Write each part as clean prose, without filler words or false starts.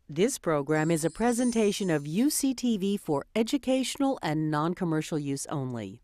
This program is a presentation of UCTV for educational and non-commercial use only.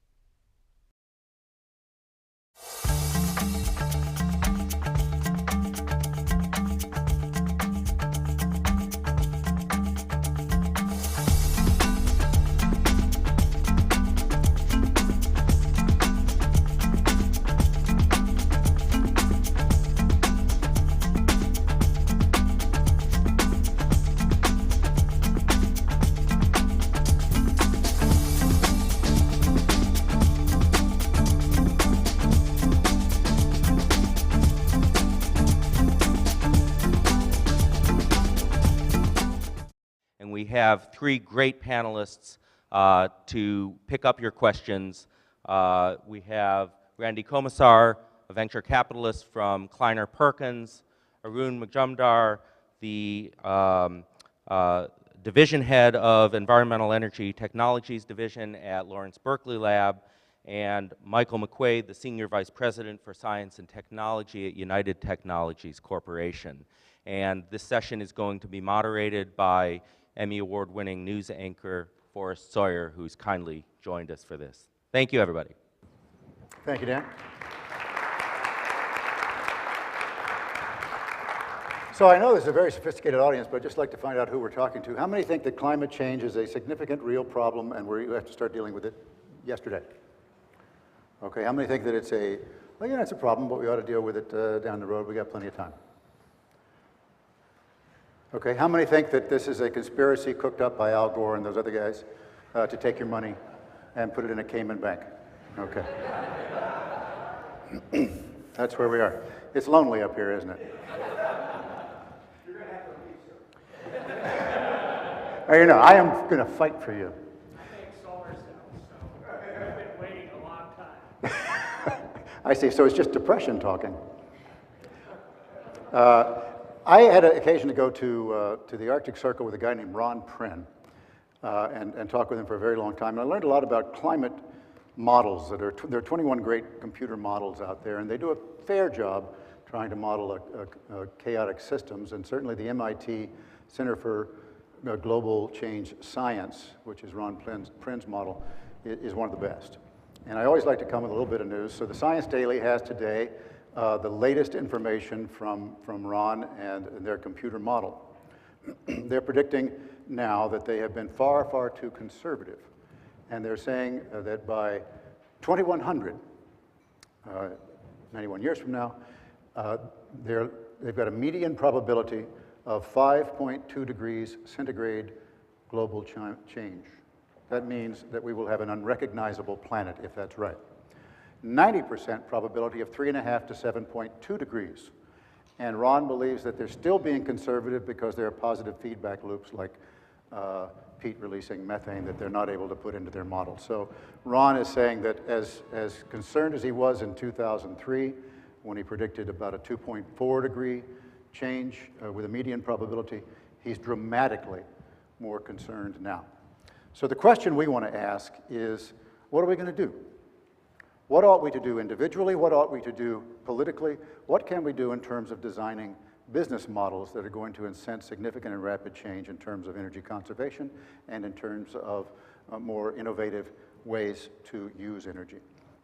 We have three great panelists to pick up your questions. We have Randy Komisar, a venture capitalist from Kleiner Perkins, Arun Majumdar, the division head of Environmental Energy Technologies Division at Lawrence Berkeley Lab, and Michael McQuade, the Senior Vice President for Science and Technology at United Technologies Corporation. And this session is going to be moderated by Emmy Award-winning news anchor Forrest Sawyer, who's kindly joined us for this. Thank you, everybody. Thank you, Dan. So I know this is a very sophisticated audience, but I'd just like to find out who we're talking to. How many think that climate change is a significant, real problem and we have to start dealing with it yesterday? Okay, how many think that it's a, well, yeah, it's a problem, but we ought to deal with it down the road? We got plenty of time. Okay, how many think that this is a conspiracy cooked up by Al Gore and those other guys to take your money and put it in a Cayman bank? Okay. That's where we are. It's lonely up here, isn't it? You're going to have to leave, sir. Oh, you know, I am going to fight for you. I make solar cells, so I've been waiting a long time. I see, so it's just depression talking. I had an occasion to go to the Arctic Circle with a guy named Ron Prinn and talk with him for a very long time. And I learned a lot about climate models. There are 21 great computer models out there, and they do a fair job trying to model chaotic systems. And certainly the MIT Center for Global Change Science, which is Ron Prinn's model, is one of the best. And I always like to come with a little bit of news. So the Science Daily has today the latest information from Ron and their computer model. They're predicting now that they have been far, far too conservative. And they're saying that by 2100, 91 years from now, they've got a median probability of 5.2 degrees centigrade global change. That means that we will have an unrecognizable planet, if that's right. 90% probability of 3.5 to 7.2 degrees. And Ron believes that they're still being conservative because there are positive feedback loops like peat releasing methane that they're not able to put into their model. So Ron is saying that as concerned as he was in 2003, when he predicted about a 2.4 degree change with a median probability, he's dramatically more concerned now. So the question we want to ask is, what are we going to do? What ought we to do individually? What ought we to do politically? What can we do in terms of designing business models that are going to incent significant and rapid change in terms of energy conservation and in terms of more innovative ways to use energy?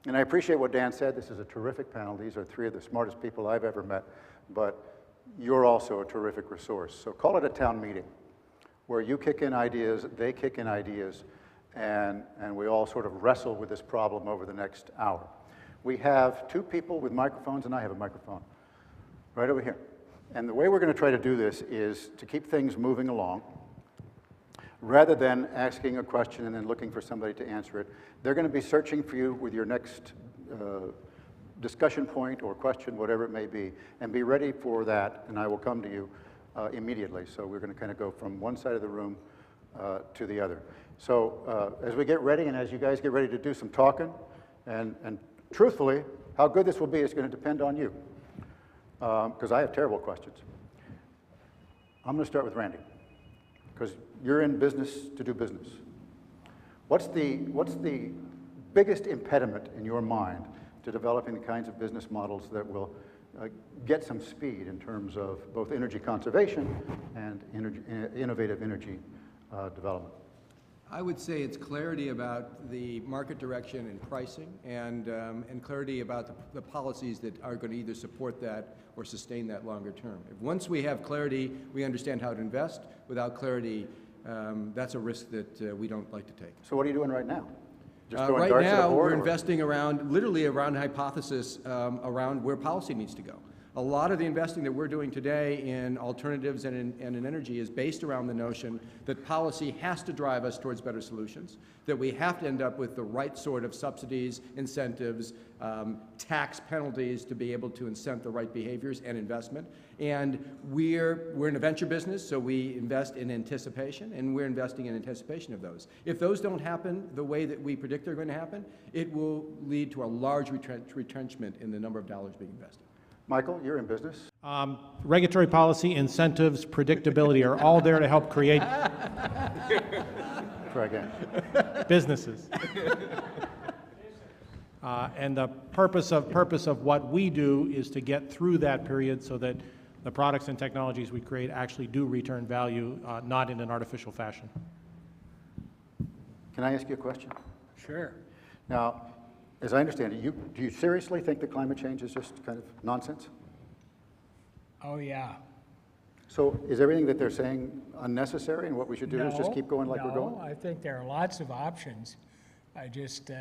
And I appreciate what Dan said. This is a terrific panel. These are three of the smartest people I've ever met, but you're also a terrific resource. So call it a town meeting where you kick in ideas, they kick in ideas, and we all sort of wrestle with this problem over the next hour. We have two people with microphones, and I have a microphone right over here. And the way we're going to try to do this is to keep things moving along. Rather than asking a question and then looking for somebody to answer it, they're going to be searching for you with your next discussion point or question, whatever it may be, and be ready for that, and I will come to you immediately. So we're going to kind of go from one side of the room to the other. So as we get ready and as you guys get ready to do some talking, and truthfully, how good this will be is going to depend on you, because I have terrible questions. I'm going to start with Randy, because you're in business to do business. What's the biggest impediment in your mind to developing the kinds of business models that will get some speed in terms of both energy conservation and innovative energy development? I would say it's clarity about the market direction and pricing, and clarity about the policies that are going to either support that or sustain that longer term. Once we have clarity, we understand how to invest. Without clarity, that's a risk that we don't like to take. So what are you doing right now? Just throwing Right darts at a now, board, we're or- investing literally around hypothesis around where policy needs to go. A lot of the investing that we're doing today in alternatives and in energy is based around the notion that policy has to drive us towards better solutions, that we have to end up with the right sort of subsidies, incentives, tax penalties to be able to incent the right behaviors and investment. And we're in a venture business, so we invest in anticipation, and we're investing in anticipation of those. If those don't happen the way that we predict they're going to happen, it will lead to a large retrenchment in the number of dollars being invested. Michael, you're in business. Regulatory policy, incentives, predictability are all there to help create Try again. businesses. And the purpose of what we do is to get through that period so that the products and technologies we create actually do return value, not in an artificial fashion. Can I ask you a question? Sure. Now, as I understand it, do you seriously think that climate change is just kind of nonsense? Oh, yeah. So is everything that they're saying unnecessary, and what we should do is just keep going like we're going? No, I think there are lots of options. I just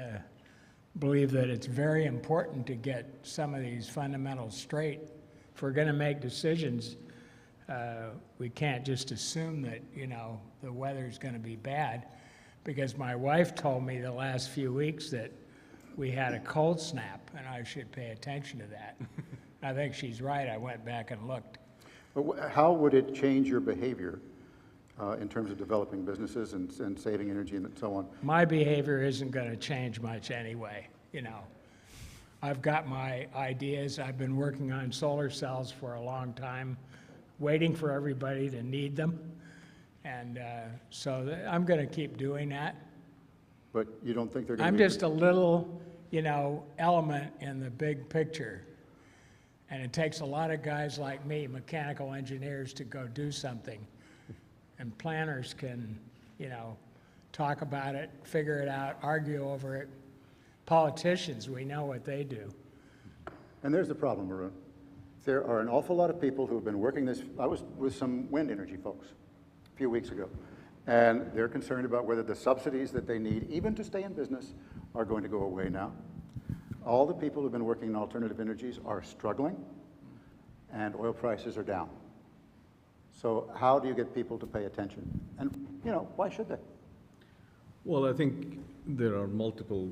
believe that it's very important to get some of these fundamentals straight. If we're going to make decisions, we can't just assume that, the weather's going to be bad, because my wife told me the last few weeks that we had a cold snap, and I should pay attention to that. I think she's right. I went back and looked. But how would it change your behavior in terms of developing businesses and saving energy and so on? My behavior isn't going to change much anyway, I've got my ideas. I've been working on solar cells for a long time, waiting for everybody to need them. And so I'm going to keep doing that. But you don't think they're going to I'm be... just a little, element in the big picture. And it takes a lot of guys like me, mechanical engineers, to go do something. And planners can, talk about it, figure it out, argue over it. Politicians, we know what they do. And there's the problem, Arun. There are an awful lot of people who have been working this. I was with some wind energy folks a few weeks ago, and they're concerned about whether the subsidies that they need, even to stay in business, are going to go away now. All the people who've been working in alternative energies are struggling, and oil prices are down. So how do you get people to pay attention? And, why should they? Well, I think there are multiple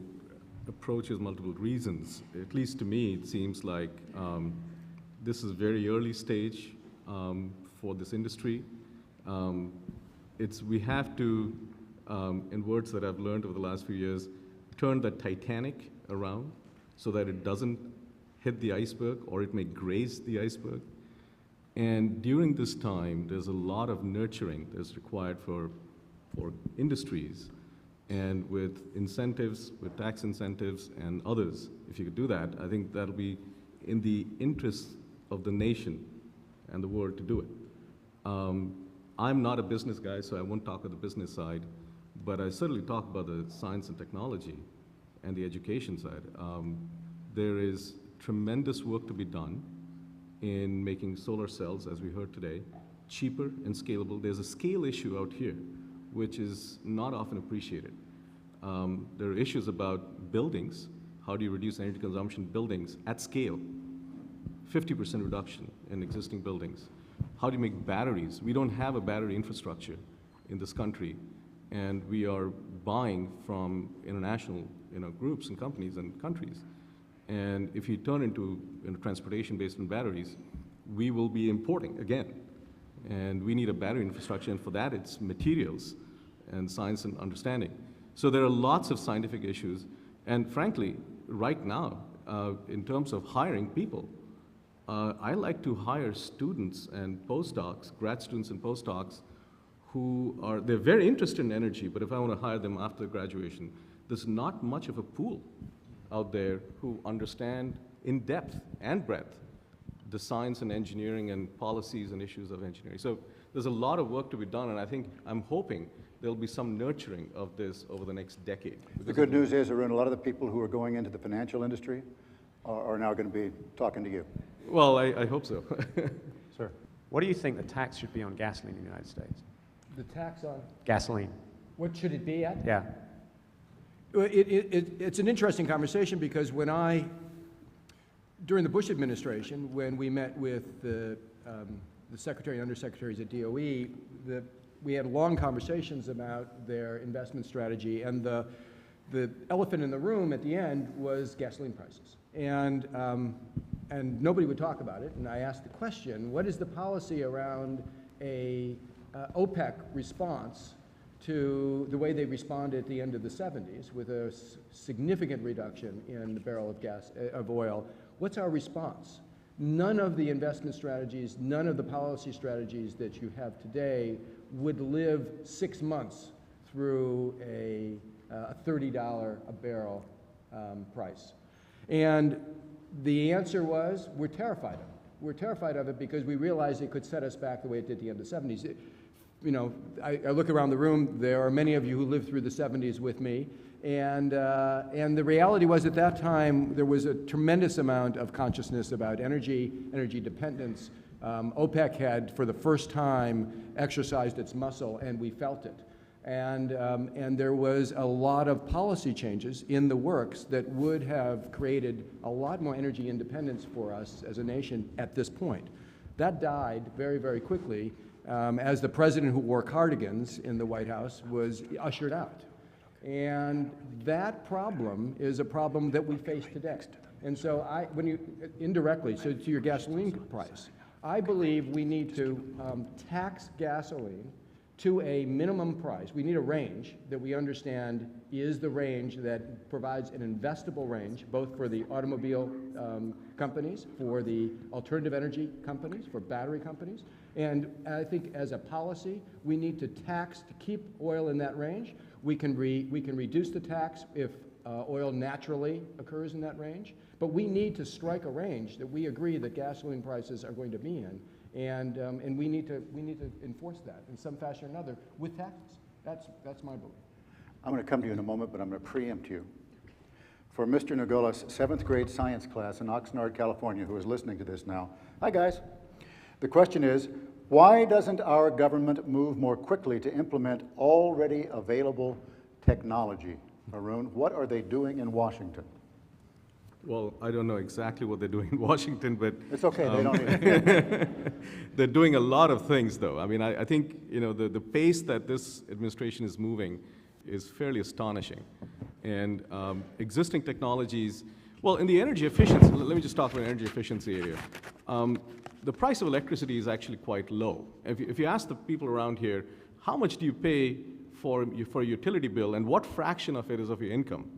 approaches, multiple reasons. At least to me, it seems like this is very early stage for this industry. We have to, in words that I've learned over the last few years, turn the Titanic around so that it doesn't hit the iceberg or it may graze the iceberg. And during this time, there's a lot of nurturing that's required for industries. And with incentives, with tax incentives and others, if you could do that, I think that'll be in the interest of the nation and the world to do it. I'm not a business guy, so I won't talk of the business side, but I certainly talk about the science and technology and the education side. There is tremendous work to be done in making solar cells, as we heard today, cheaper and scalable. There's a scale issue out here, which is not often appreciated. There are issues about buildings. How do you reduce energy consumption in buildings at scale? 50% reduction in existing buildings. How do you make batteries? We don't have a battery infrastructure in this country, and we are buying from international groups and companies and countries. And if you turn into transportation based on batteries, we will be importing again. And we need a battery infrastructure, and for that it's materials and science and understanding. So there are lots of scientific issues, and frankly, right now, in terms of hiring people, I like to hire students and postdocs, grad students and postdocs, they're very interested in energy, but if I want to hire them after graduation, there's not much of a pool out there who understand in depth and breadth the science and engineering and policies and issues of engineering. So there's a lot of work to be done, and I'm hoping there'll be some nurturing of this over the next decade. The good news is, Arun, a lot of the people who are going into the financial industry are now going to be talking to you. Well, I hope so. Sir. What do you think the tax should be on gasoline in the United States? The tax on, Gasoline. what should it be at? Yeah. Well, it's an interesting conversation because during the Bush administration, when we met with the secretary and undersecretaries at DOE, we had long conversations about their investment strategy, and the elephant in the room at the end was gasoline prices. And nobody would talk about it, and I asked the question, what is the policy around a OPEC response to the way they responded at the end of the 70s with a significant reduction in the barrel of oil? What's our response? None of the investment strategies, none of the policy strategies that you have today would live 6 months through a $30 a barrel price. And the answer was, we're terrified of it. We're terrified of it because we realized it could set us back the way it did at the end of the 70s. You know, I look around the room, there are many of you who lived through the 70s with me, and the reality was at that time there was a tremendous amount of consciousness about energy dependence. OPEC had, for the first time, exercised its muscle, and we felt it. And there was a lot of policy changes in the works that would have created a lot more energy independence for us as a nation at this point. That died very, very quickly as the president who wore cardigans in the White House was ushered out. And that problem is a problem that we face today. And so indirectly, so to your gasoline price, I believe we need to tax gasoline to a minimum price. We need a range that we understand is the range that provides an investable range, both for the automobile companies, for the alternative energy companies, for battery companies. And I think as a policy, we need to tax to keep oil in that range. We can reduce the tax if oil naturally occurs in that range, but we need to strike a range that we agree that gasoline prices are going to be in. And we need to enforce that in some fashion or another with taxes. That's my belief. I'm going to come to you in a moment, but I'm going to preempt you. For Mr. Nagola's 7th grade science class in Oxnard, California, who is listening to this now, hi guys. The question is, why doesn't our government move more quickly to implement already available technology? Arun, what are they doing in Washington? Well, I don't know exactly what they're doing in Washington, but It's okay, they don't need it. they're doing a lot of things, though. I mean, I think the pace that this administration is moving is fairly astonishing. And existing technologies, well, in the energy efficiency, let me just talk about energy efficiency area. The price of electricity is actually quite low. If you ask the people around here, how much do you pay for a utility bill, and what fraction of it is of your income?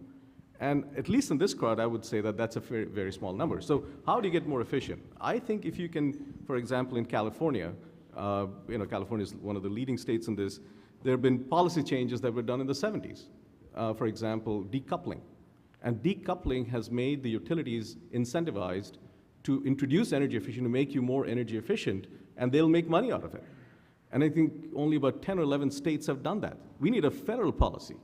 And at least in this crowd, I would say that that's a very, very small number. So how do you get more efficient? I think if you can, for example, in California, California is one of the leading states in this, there have been policy changes that were done in the 70s. For example, decoupling. And decoupling has made the utilities incentivized to introduce energy efficient, to make you more energy efficient, and they'll make money out of it. And I think only about 10 or 11 states have done that. We need a federal policy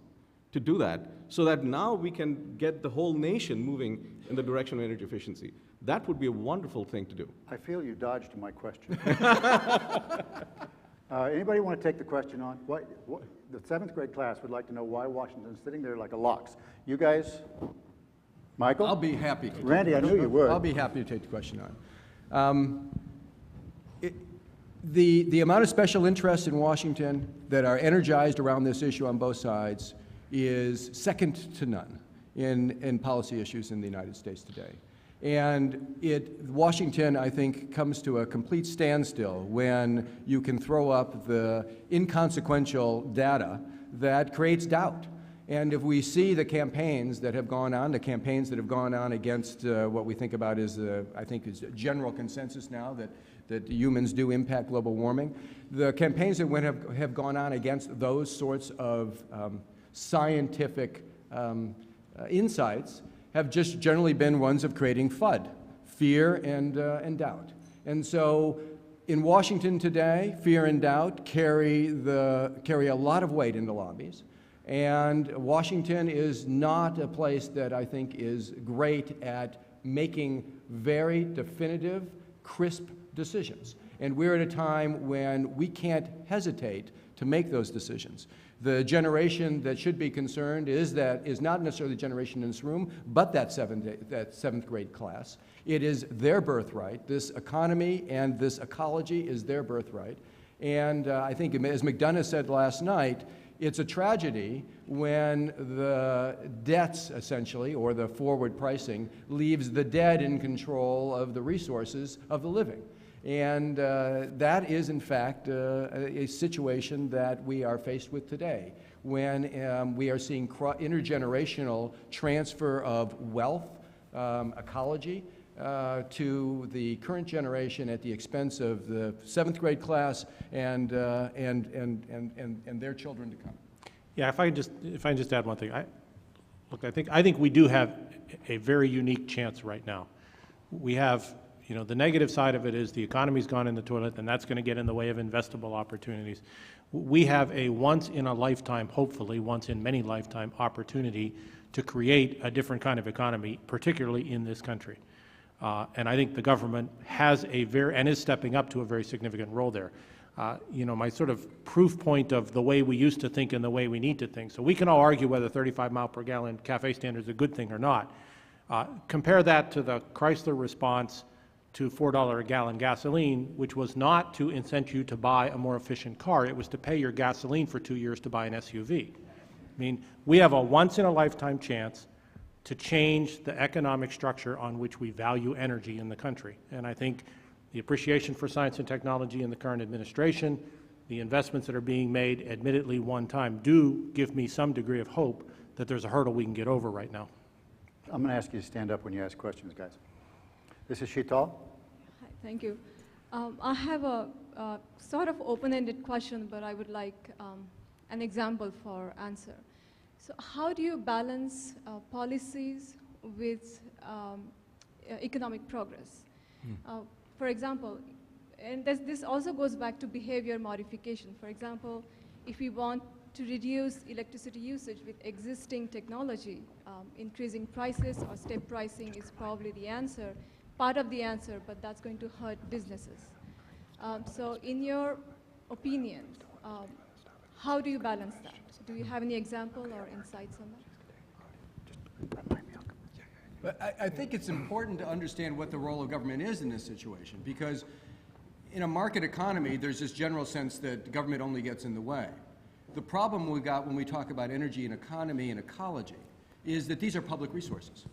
to do that, so that now we can get the whole nation moving in the direction of energy efficiency. That would be a wonderful thing to do. I feel you dodged my question. Anybody want to take the question on? The 7th grade class would like to know why Washington's sitting there like a lox. You guys, Michael? I'll be happy to. Randy, I knew you would. I'll be happy to take the question on. The amount of special interests in Washington that are energized around this issue on both sides is second to none in policy issues in the United States today. And Washington, I think, comes to a complete standstill when you can throw up the inconsequential data that creates doubt. And if we see the campaigns that have gone on, against what we think about is, I think, is general consensus now that humans do impact global warming, the campaigns that have gone on against those sorts of scientific insights have just generally been ones of creating FUD, fear and doubt. And so in Washington today, fear and doubt carry a lot of weight in the lobbies. And Washington is not a place that I think is great at making very definitive, crisp decisions. And we're at a time when we can't hesitate to make those decisions. The generation that should be concerned is not necessarily the generation in this room, but that seventh grade class. It is their birthright. This economy and this ecology is their birthright. And I think, as McDonough said last night, it's a tragedy when the debts, essentially, or the forward pricing, leaves the dead in control of the resources of the living. And that is, in fact, a situation that we are faced with today, when we are seeing intergenerational transfer of wealth, ecology, to the current generation at the expense of the seventh grade class and their children to come. Yeah, if I can just add one thing. I think we do have a very unique chance right now. We have, the negative side of it is the economy's gone in the toilet, and that's going to get in the way of investable opportunities. We have a once-in-a-lifetime, hopefully once-in-many-lifetime opportunity to create a different kind of economy, particularly in this country. And I think the government has and is stepping up to a very significant role there. My sort of proof point of the way we used to think and the way we need to think. So we can all argue whether 35 mile per gallon CAFE standard is a good thing or not. Compare that to the Chrysler response to $4 a gallon gasoline, which was not to incent you to buy a more efficient car. It was to pay your gasoline for 2 years to buy an SUV. I mean, we have a once-in-a-lifetime chance to change the economic structure on which we value energy in the country. And I think the appreciation for science and technology in the current administration, the investments that are being made, admittedly one time, do give me some degree of hope that there's a hurdle we can get over right now. I'm going to ask you to stand up when you ask questions, guys. This is Sheetal. Hi, thank you. I have a sort of open-ended question, but I would like an example for answer. So how do you balance policies with economic progress? For example, and this also goes back to behavior modification. For example, if we want to reduce electricity usage with existing technology, increasing prices or step pricing is probably the answer, part of the answer, but that's going to hurt businesses. So in your opinion, how do you balance that? Do you have any example or insights on that? But I think it's important to understand what the role of government is in this situation, because in a market economy, there's this general sense that government only gets in the way. The problem we got when we talk about energy and economy and ecology is that these are public resources.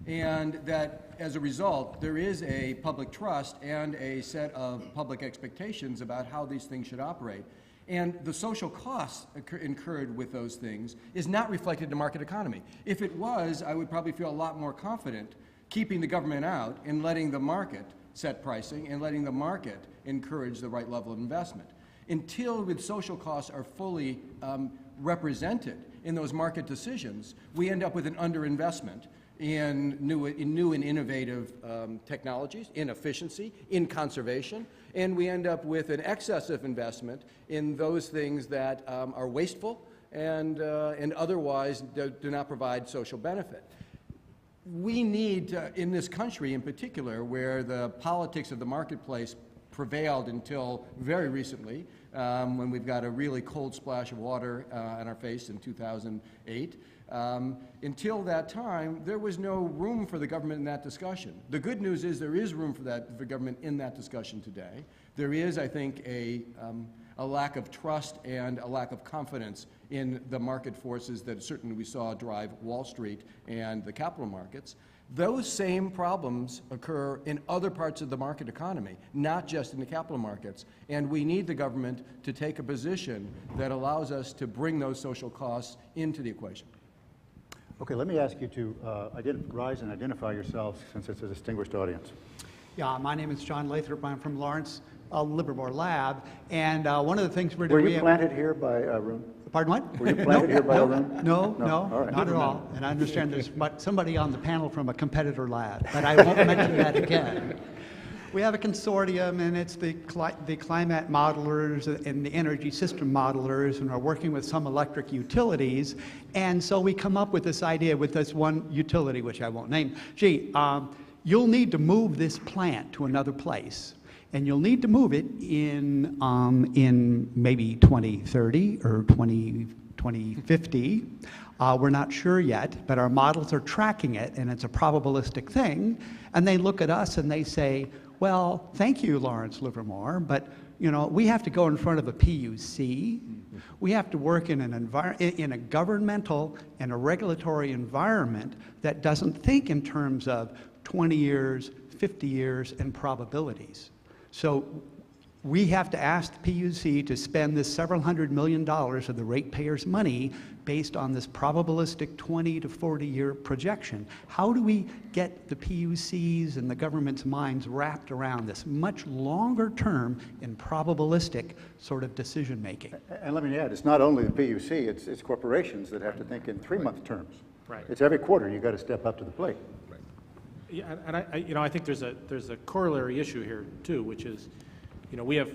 And that, as a result, there is a public trust and a set of public expectations about how these things should operate. And the social costs incurred with those things is not reflected in the market economy. If it was, I would probably feel a lot more confident keeping the government out and letting the market set pricing and letting the market encourage the right level of investment. Until the social costs are fully represented in those market decisions, we end up with an underinvestment in new and innovative technologies, in efficiency, in conservation, and we end up with an excessive investment in those things that are wasteful and otherwise do not provide social benefit. We need, in this country in particular, where the politics of the marketplace prevailed until very recently, when we've got a really cold splash of water on our face in 2008. Until that time, there was no room for the government in that discussion. The good news is there is room for the government in that discussion today. There is, I think, a lack of trust and a lack of confidence in the market forces that certainly we saw drive Wall Street and the capital markets. Those same problems occur in other parts of the market economy, not just in the capital markets. And we need the government to take a position that allows us to bring those social costs into the equation. Okay, let me ask you to rise and identify yourselves, since it's a distinguished audience. Yeah, my name is John Lathrop. I'm from Lawrence Livermore Lab, and one of the things we're Were doing... you planted here by Arun? Pardon what? Were you planted here by Arun? No, All right. not at all. And I understand there's somebody on the panel from a competitor lab, but I won't mention that again. We have a consortium, and it's the climate modelers and the energy system modelers, and are working with some electric utilities. And so we come up with this idea with this one utility, which I won't name. Gee, you'll need to move this plant to another place, and you'll need to move it in maybe 2030 or 2050. We're not sure yet, but our models are tracking it, and it's a probabilistic thing. And they look at us and they say, well, thank you, Lawrence Livermore, but we have to go in front of a PUC. We have to work in a governmental and a regulatory environment that doesn't think in terms of 20 years, 50 years, and probabilities. So we have to ask the PUC to spend this several $100 million of the ratepayers' money based on this probabilistic 20 to 40-year projection. How do we get the PUCs and the government's minds wrapped around this much longer term and probabilistic sort of decision making? And let me add, it's not only the PUC, it's corporations that have to think in 3-month terms. Right. It's every quarter you've got to step up to the plate. Yeah, and I think there's a corollary issue here too, which is, we have,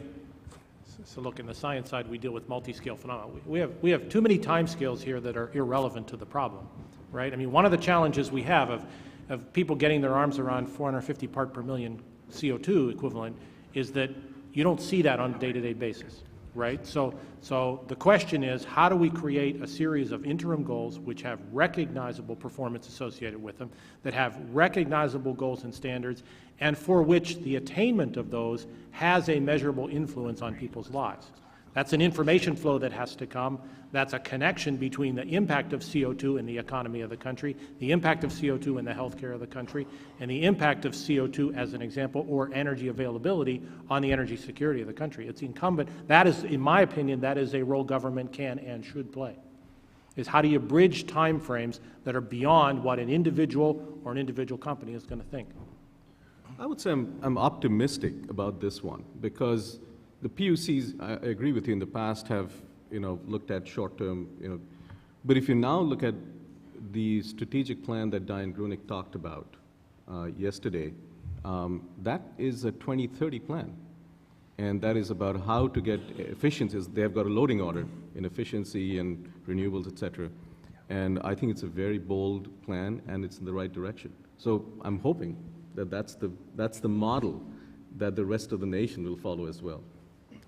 so look, in the science side, we deal with multi-scale phenomena. We have too many timescales here that are irrelevant to the problem, right? I mean, one of the challenges we have of people getting their arms around 450 part per million CO2 equivalent is that you don't see that on a day-to-day basis, right? So the question is, how do we create a series of interim goals which have recognizable performance associated with them, that have recognizable goals and standards, and for which the attainment of those has a measurable influence on people's lives? That's an information flow that has to come. That's a connection between the impact of CO2 in the economy of the country, the impact of CO2 in the healthcare of the country, and the impact of CO2, as an example, or energy availability on the energy security of the country. It's incumbent. That is, in my opinion, that is a role government can and should play, is how do you bridge time frames that are beyond what an individual or an individual company is going to think. I would say I'm optimistic about this one, because the PUCs, I agree with you, in the past have looked at short-term, but if you now look at the strategic plan that Diane Grunick talked about yesterday, that is a 2030 plan, and that is about how to get efficiencies. They've got a loading order in efficiency and renewables, et cetera, and I think it's a very bold plan, and it's in the right direction. So I'm hoping that that's the model that the rest of the nation will follow as well.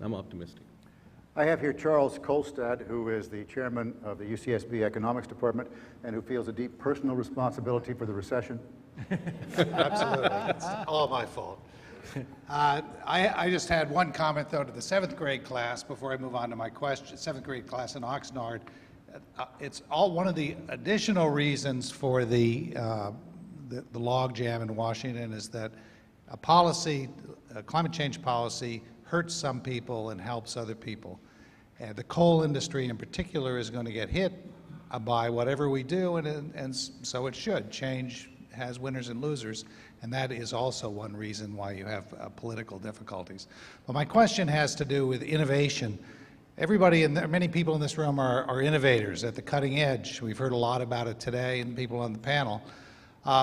I'm optimistic. I have here Charles Kolstad, who is the chairman of the UCSB Economics Department and who feels a deep personal responsibility for the recession. Absolutely. It's all my fault. I just had one comment, though, to the 7th grade class before I move on to my question. 7th grade class in Oxnard. It's all one of the additional reasons for the log jam in Washington is that a policy, a climate change policy, hurts some people and helps other people. And the coal industry in particular is going to get hit by whatever we do, and so it should. Change has winners and losers, and that is also one reason why you have political difficulties. But my question has to do with innovation. Everybody, many people in this room are innovators at the cutting edge. We've heard a lot about it today, and people on the panel.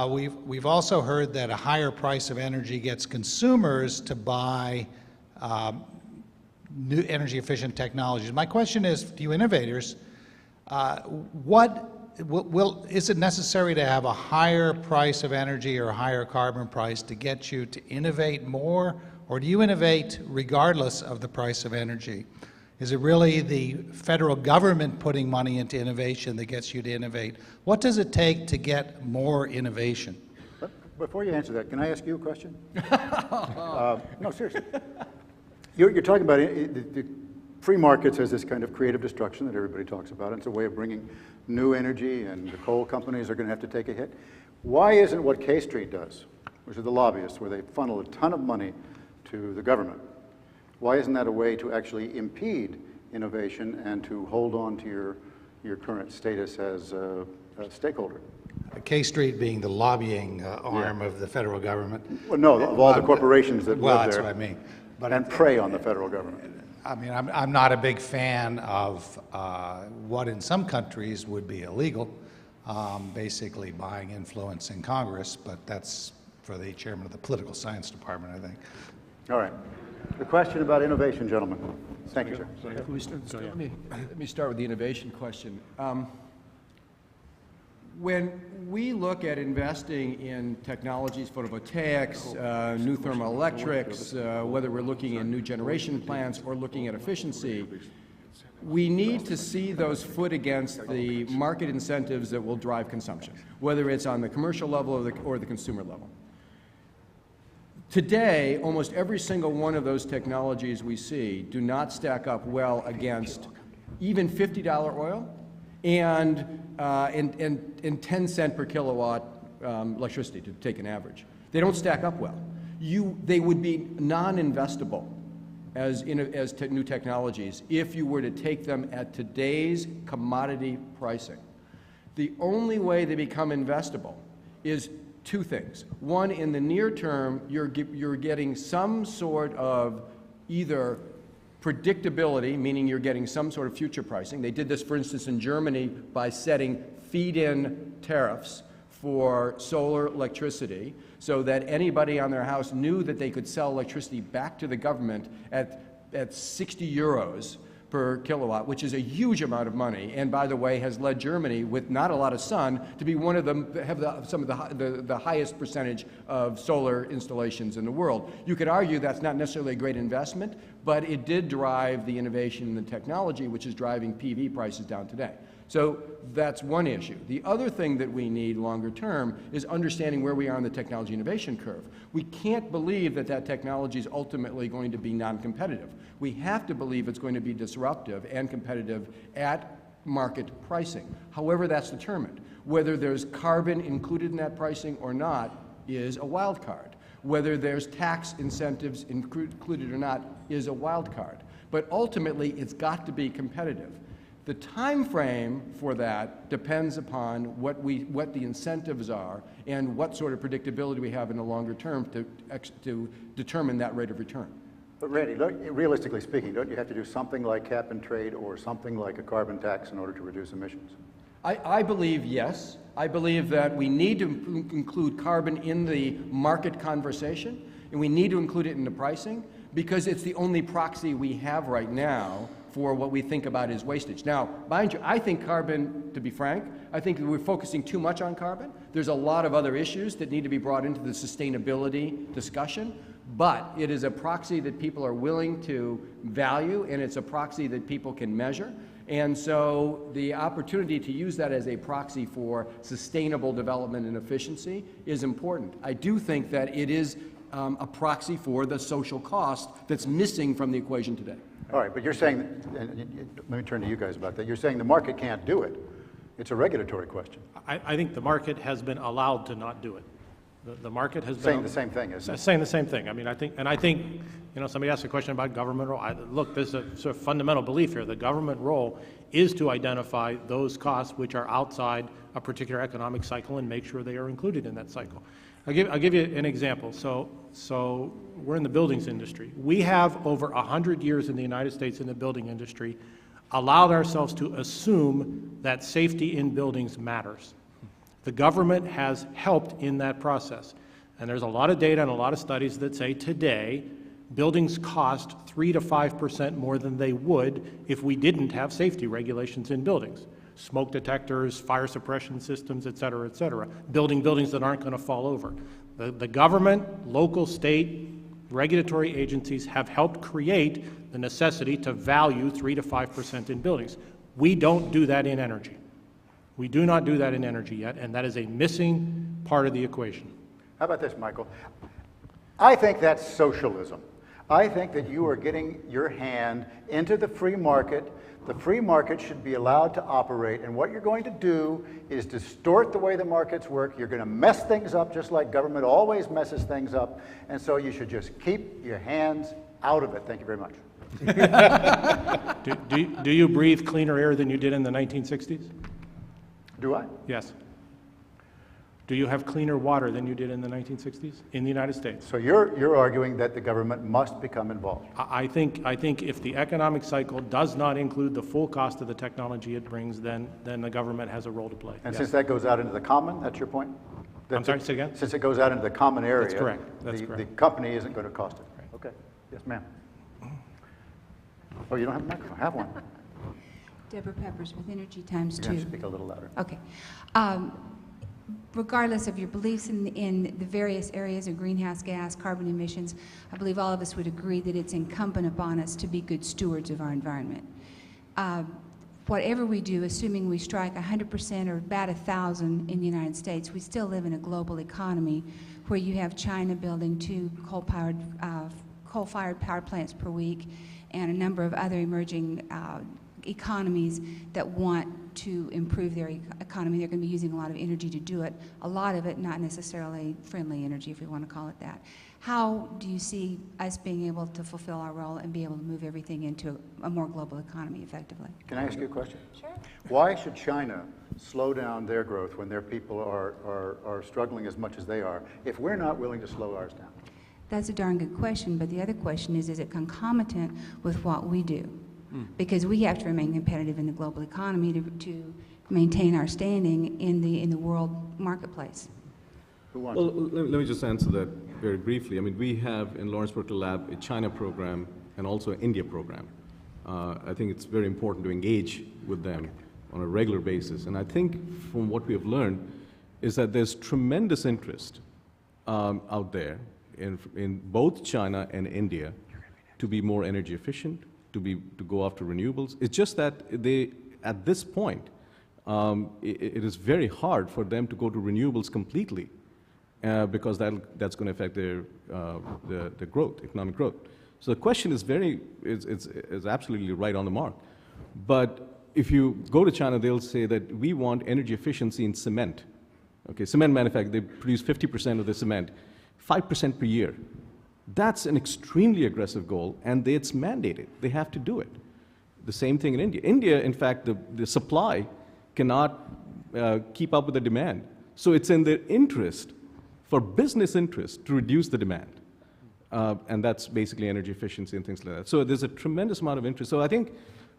We've also heard that a higher price of energy gets consumers to buy new energy efficient technologies. My question is to you innovators, is it necessary to have a higher price of energy or a higher carbon price to get you to innovate more, or do you innovate regardless of the price of energy? Is it really the federal government putting money into innovation that gets you to innovate? What does it take to get more innovation? Before you answer that, can I ask you a question? No, seriously. You're talking about the free markets as this kind of creative destruction that everybody talks about. It's a way of bringing new energy, and the coal companies are going to have to take a hit. Why isn't what K Street does, which are the lobbyists, where they funnel a ton of money to the government, why isn't that a way to actually impede innovation and to hold on to your current status as a stakeholder? K Street being the lobbying arm of the federal government. Well, no, of all the corporations that well, live that's there. what I mean. But and prey on the federal government. I mean, I'm not a big fan of what in some countries would be illegal, basically buying influence in Congress, but that's for the chairman of the political science department, I think. All right. The question about innovation, gentlemen. Thank you, sir. Let me start with the innovation question. When we look at investing in technologies, photovoltaics, new thermal electrics, whether we're looking in new generation plants or looking at efficiency, we need to see those foot against the market incentives that will drive consumption, whether it's on the commercial level or the consumer level. Today, almost every single one of those technologies we see do not stack up well against even $50 oil and 10 cent per kilowatt electricity, to take an average. They don't stack up well. They would be non-investable as new technologies if you were to take them at today's commodity pricing. The only way they become investable is two things. One, in the near term, you're getting some sort of either predictability, meaning you're getting some sort of future pricing. They did this, for instance, in Germany by setting feed-in tariffs for solar electricity so that anybody on their house knew that they could sell electricity back to the government at 60 euros per kilowatt, which is a huge amount of money, and by the way, has led Germany, with not a lot of sun, to be one of them, some of the highest percentage of solar installations in the world. You could argue that's not necessarily a great investment, but it did drive the innovation in the technology, which is driving PV prices down today. So that's one issue. The other thing that we need longer term is understanding where we are on the technology innovation curve. We can't believe that that technology is ultimately going to be non-competitive. We have to believe it's going to be disruptive and competitive at market pricing. However that's determined. Whether there's carbon included in that pricing or not is a wild card. Whether there's tax incentives included or not is a wild card. But ultimately, it's got to be competitive. The time frame for that depends upon what the incentives are and what sort of predictability we have in the longer term to determine that rate of return. But Randy, realistically speaking, don't you have to do something like cap and trade or something like a carbon tax in order to reduce emissions? I believe yes. I believe that we need to include carbon in the market conversation, and we need to include it in the pricing because it's the only proxy we have right now for what we think about as wastage. Now, mind you, I think carbon, to be frank, I think we're focusing too much on carbon. There's a lot of other issues that need to be brought into the sustainability discussion, but it is a proxy that people are willing to value, and it's a proxy that people can measure. And so the opportunity to use that as a proxy for sustainable development and efficiency is important. I do think that it is a proxy for the social cost that's missing from the equation today. All right, but you're saying, and let me turn to you guys about that, you're saying the market can't do it. It's a regulatory question. I think the market has been allowed to not do it. The market has been saying the same thing, isn't it? Saying the same thing. I mean, I think, you know, somebody asked a question about government role. Look, there's a sort of fundamental belief here. The government role is to identify those costs which are outside a particular economic cycle and make sure they are included in that cycle. I'll give you an example. So we're in the buildings industry. We have over 100 years in the United States in the building industry allowed ourselves to assume that safety in buildings matters. The government has helped in that process. And there's a lot of data and a lot of studies that say today buildings cost 3 to 5% more than they would if we didn't have safety regulations in buildings. Smoke detectors, fire suppression systems, et cetera, building buildings that aren't going to fall over. The government, local, state, regulatory agencies have helped create the necessity to value 3 to 5% in buildings. We don't do that in energy. We do not do that in energy yet, and that is a missing part of the equation. How about this, Michael? I think that's socialism. I think that you are getting your hand into the free market. The free market should be allowed to operate, and what you're going to do is distort the way the markets work. You're going to mess things up just like government always messes things up, and so you should just keep your hands out of it. Thank you very much. Do you breathe cleaner air than you did in the 1960s? Do I? Yes. Do you have cleaner water than you did in the 1960s in the United States? So you're arguing that the government must become involved. I think if the economic cycle does not include the full cost of the technology it brings, then the government has a role to play. And yes. since that goes out into the common, that's your point? I'm sorry, say again? Since it goes out into the common area. That's correct. That's the correct. company isn't going to cost it. Okay. Yes, ma'am. Oh, you don't have a microphone? Have one. Deborah Peppers with Energy Times You have 2. to speak a little louder. Okay. Regardless of your beliefs in the various areas of greenhouse gas, carbon emissions, I believe all of us would agree that it's incumbent upon us to be good stewards of our environment. Whatever we do, assuming we strike 100% or about 1,000 in the United States, we still live in a global economy where you have China building 2 coal-fired power plants per week and a number of other emerging economies that want to improve their economy. They're going to be using a lot of energy to do it, a lot of it not necessarily friendly energy, if we want to call it that. How do you see us being able to fulfill our role and be able to move everything into a more global economy effectively? Can I ask you a question? Sure. Why should China slow down their growth when their people are struggling as much as they are, if we're not willing to slow ours down? That's a darn good question, but the other question is it concomitant with what we do? Because we have to remain competitive in the global economy to maintain our standing in the world marketplace. Who wants? Well, let me just answer that very briefly. I mean, we have in Lawrence Berkeley Lab a China program and also an India program. I think it's very important to engage with them on a regular basis. And I think from what we have learned is that there's tremendous interest out there in both China and India to be more energy efficient, to go after renewables. It's just that at this point, it is very hard for them to go to renewables completely because that's going to affect their growth, economic growth. So the question is is absolutely right on the mark. But if you go to China, they'll say that we want energy efficiency in cement. Okay, cement manufacturing, they produce 50% of the cement, 5% per year. That's an extremely aggressive goal, and it's mandated. They have to do it. The same thing in India. India, in fact, the supply cannot keep up with the demand. So it's in their interest, for business interest, to reduce the demand. And that's basically energy efficiency and things like that. So there's a tremendous amount of interest. So I think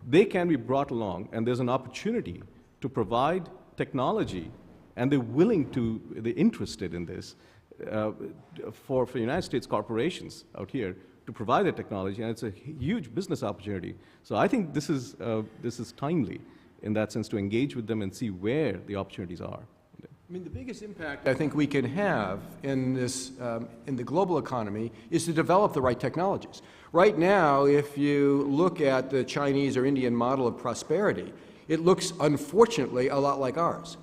they can be brought along, and there's an opportunity to provide technology, and they're interested in this, for United States corporations out here to provide the technology, and it's a huge business opportunity. So I think this is timely in that sense to engage with them and see where the opportunities are. I mean, the biggest impact I think we can have in this, in the global economy is to develop the right technologies. Right now, if you look at the Chinese or Indian model of prosperity, it looks, unfortunately, a lot like ours.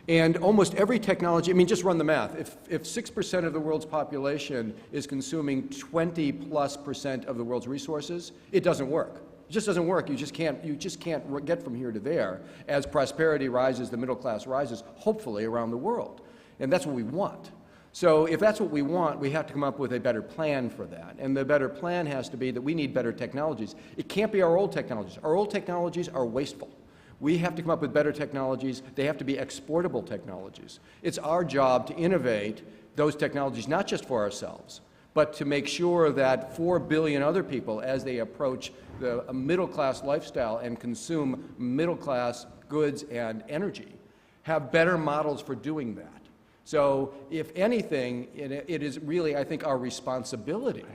And almost every technology, I mean, just run the math. If 6% of the world's population is consuming 20+% of the world's resources, it doesn't work. It just doesn't work. You just can't get from here to there. As prosperity rises, the middle class rises, hopefully around the world. And that's what we want. So if that's what we want, we have to come up with a better plan for that. And the better plan has to be that we need better technologies. It can't be our old technologies. Our old technologies are wasteful. We have to come up with better technologies. They have to be exportable technologies. It's our job to innovate those technologies, not just for ourselves, but to make sure that 4 billion other people, as they approach a middle-class lifestyle and consume middle-class goods and energy, have better models for doing that. So if anything, it is really, I think, our responsibility,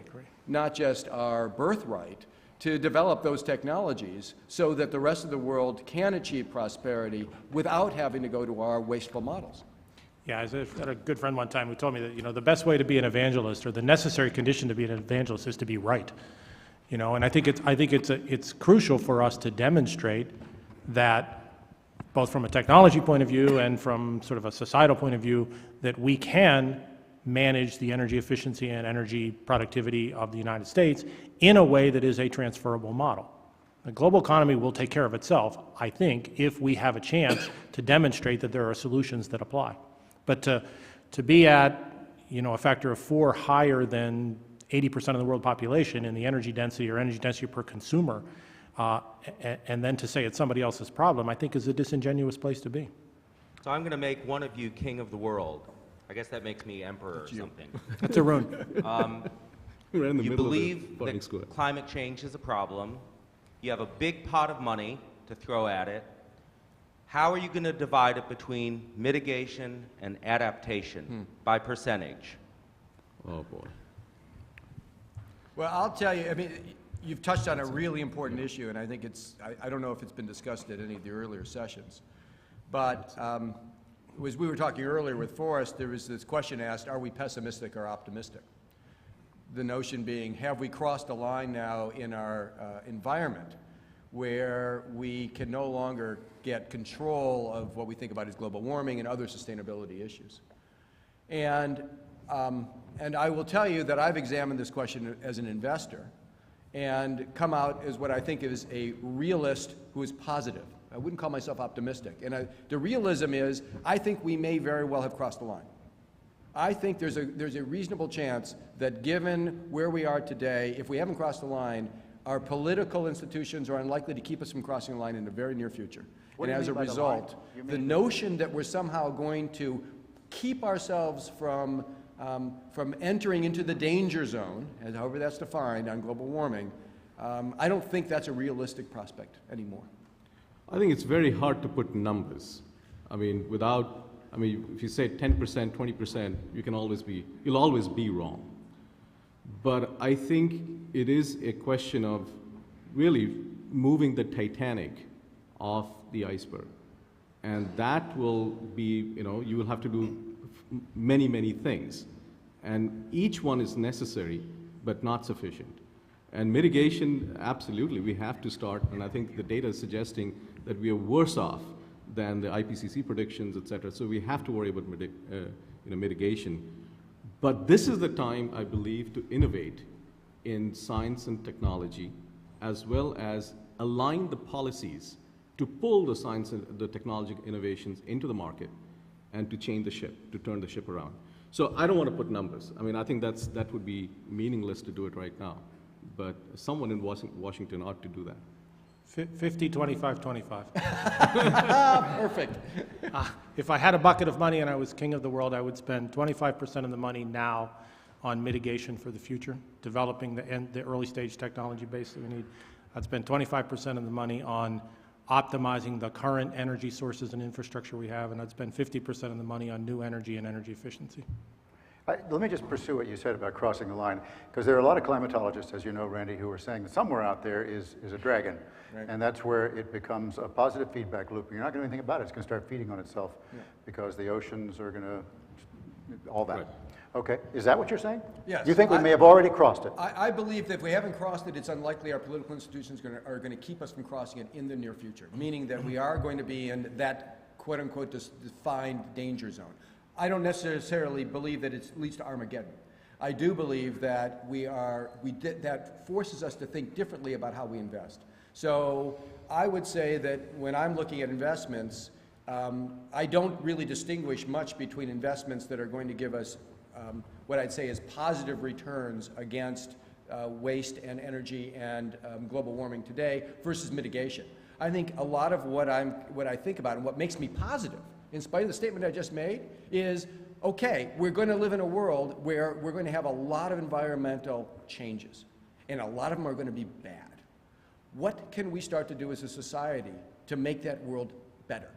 not just our birthright, to develop those technologies so that the rest of the world can achieve prosperity without having to go to our wasteful models. Yeah, I had a good friend one time who told me that, the best way to be an evangelist, or the necessary condition to be an evangelist, is to be right. And I think it's crucial for us to demonstrate that, both from a technology point of view and from sort of a societal point of view, that we can manage the energy efficiency and energy productivity of the United States in a way that is a transferable model. The global economy will take care of itself, I think, if we have a chance to demonstrate that there are solutions that apply. But to be at, a factor of 4 higher than 80% of the world population in the energy density or energy density per consumer, and then to say it's somebody else's problem, I think is a disingenuous place to be. So I'm going to make one of you king of the world. I guess that makes me emperor or something. That's Arun. You believe that climate change is a problem. You have a big pot of money to throw at it. how are you going to divide it between mitigation and adaptation by percentage? Oh, boy. Well, I'll tell you, I mean, you've touched on a really important issue, and I think it's, I don't know if it's been discussed at any of the earlier sessions, but as we were talking earlier with Forrest, there was this question asked, are we pessimistic or optimistic? The notion being, have we crossed a line now in our environment where we can no longer get control of what we think about as global warming and other sustainability issues? And I will tell you that I've examined this question as an investor and come out as what I think is a realist who is positive. I wouldn't call myself optimistic. And the realism is, I think we may very well have crossed the line. I think there's a reasonable chance that given where we are today, if we haven't crossed the line, our political institutions are unlikely to keep us from crossing the line in the very near future. And as a result, the notion that we're somehow going to keep ourselves from entering into the danger zone, and however that's defined on global warming, I don't think that's a realistic prospect anymore. I think it's very hard to put numbers. I mean, if you say 10%, 20%, you'll always be wrong. But I think it is a question of really moving the Titanic off the iceberg. And that will be, you will have to do many, many things. And each one is necessary, but not sufficient. And mitigation, absolutely, we have to start, and I think the data is suggesting that we are worse off than the IPCC predictions, et cetera. So we have to worry about mitigation. But this is the time, I believe, to innovate in science and technology, as well as align the policies to pull the science and the technology innovations into the market and to change the ship, to turn the ship around. So I don't want to put numbers. I mean, I think that would be meaningless to do it right now. But someone in Washington ought to do that. 50, 25, 25. Perfect. If I had a bucket of money and I was king of the world, I would spend 25% of the money now on mitigation for the future, developing the early stage technology base that we need. I'd spend 25% of the money on optimizing the current energy sources and infrastructure we have, and I'd spend 50% of the money on new energy and energy efficiency. Let me just pursue what you said about crossing the line, because there are a lot of climatologists, as you know, Randy, who are saying that somewhere out there is a dragon, right. And that's where it becomes a positive feedback loop. You're not going to do anything about it. It's going to start feeding on itself, because the oceans are going to, all that. Right. Okay, is that what you're saying? Yes. You think we may have already crossed it? I believe that if we haven't crossed it, it's unlikely our political institutions are going to keep us from crossing it in the near future, meaning that we are going to be in that quote-unquote defined danger zone. I don't necessarily believe that it leads to Armageddon. I do believe that that forces us to think differently about how we invest. So I would say that when I'm looking at investments, I don't really distinguish much between investments that are going to give us what I'd say is positive returns against waste and energy and global warming today versus mitigation. I think a lot of what I think about and what makes me positive, in spite of the statement I just made, is, okay, we're going to live in a world where we're going to have a lot of environmental changes, and a lot of them are going to be bad. What can we start to do as a society to make that world better?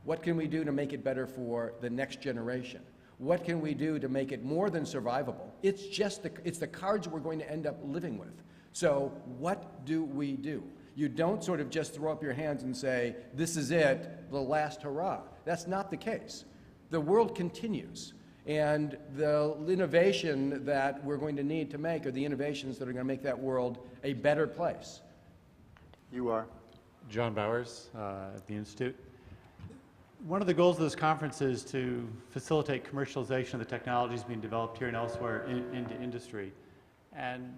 What can we do to make it better for the next generation? What can we do to make it more than survivable? It's the cards we're going to end up living with. So what do we do? You don't sort of just throw up your hands and say, this is it, the last hurrah. That's not the case. The world continues, and the innovation that we're going to need to make are the innovations that are going to make that world a better place. You are? John Bowers at the Institute. One of the goals of this conference is to facilitate commercialization of the technologies being developed here and elsewhere into industry. And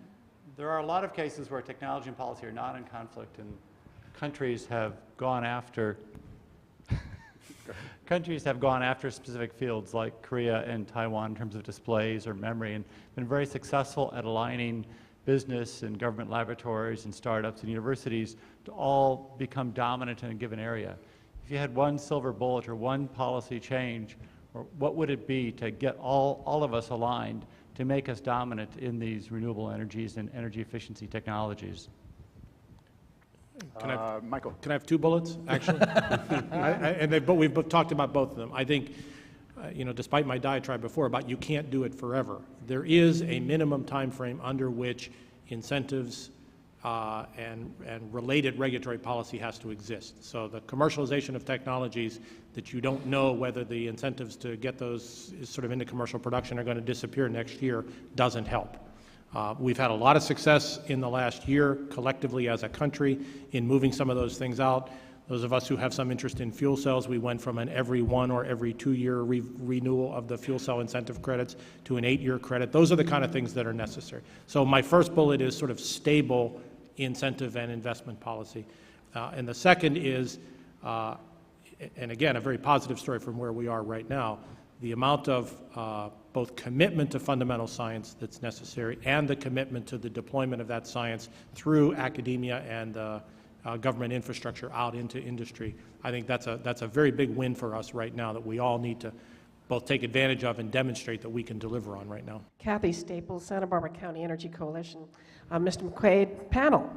there are a lot of cases where technology and policy are not in conflict, and countries have gone after specific fields like Korea and Taiwan in terms of displays or memory, and been very successful at aligning business and government laboratories and startups and universities to all become dominant in a given area. If you had one silver bullet or one policy change, or what would it be to get all of us aligned to make us dominant in these renewable energies and energy efficiency technologies? Michael. Can I have 2 bullets, actually? But we've talked about both of them. I think, despite my diatribe before about you can't do it forever, there is a minimum time frame under which incentives and related regulatory policy has to exist. So the commercialization of technologies that you don't know whether the incentives to get those sort of into commercial production are going to disappear next year doesn't help. We've had a lot of success in the last year collectively as a country in moving some of those things out. Those of us who have some interest in fuel cells, we went from an every 1 or every 2 year renewal of the fuel cell incentive credits to an 8-year credit. Those are the kind of things that are necessary. So my first bullet is sort of stable incentive and investment policy. And the second is, and again, a very positive story from where we are right now, the amount of both commitment to fundamental science that's necessary and the commitment to the deployment of that science through academia and government infrastructure out into industry. I think that's a very big win for us right now that we all need to both take advantage of and demonstrate that we can deliver on right now. Kathy Staples, Santa Barbara County Energy Coalition. Mr. McQuade, panel,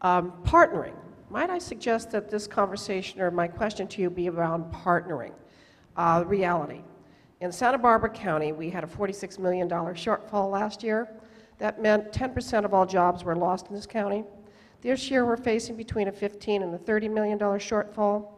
partnering. Might I suggest that this conversation or my question to you be around partnering? Reality. In Santa Barbara County, we had a $46 million shortfall last year. That meant 10% of all jobs were lost in this county. This year, we're facing between a $15 and a $30 million shortfall.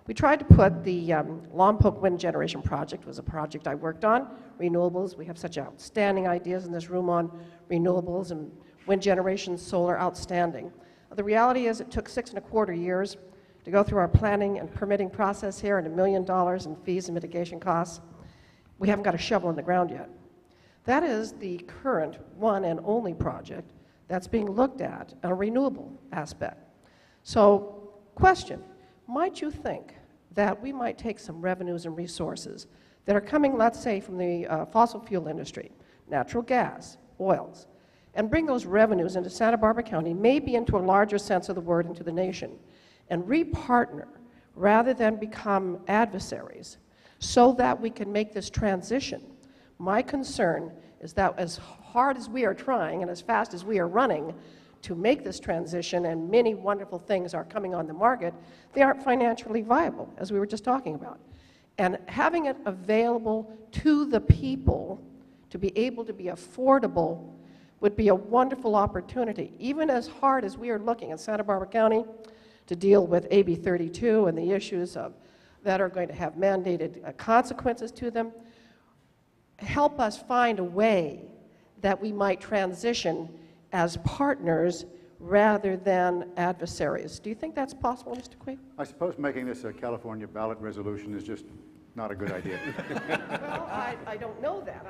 We tried to put the Lompoc Wind Generation Project, was a project I worked on, renewables. We have such outstanding ideas in this room on renewables and wind generation, solar, outstanding. The reality is it took 6.25 years to go through our planning and permitting process here and $1 million in fees and mitigation costs. We haven't got a shovel in the ground yet. That is the current one and only project that's being looked at on a renewable aspect. So, question, might you think that we might take some revenues and resources that are coming, let's say, from the fossil fuel industry, natural gas, oils, and bring those revenues into Santa Barbara County, maybe into a larger sense of the word, into the nation, and repartner rather than become adversaries so that we can make this transition? My concern is that as hard as we are trying and as fast as we are running to make this transition, and many wonderful things are coming on the market, they aren't financially viable, as we were just talking about. And having it available to the people to be able to be affordable would be a wonderful opportunity, even as hard as we are looking in Santa Barbara County to deal with AB 32 and the issues that are going to have mandated consequences to them. Help us find a way that we might transition as partners rather than adversaries. Do you think that's possible, Mr. Quay? I suppose making this a California ballot resolution is just not a good idea. Well, I don't know that.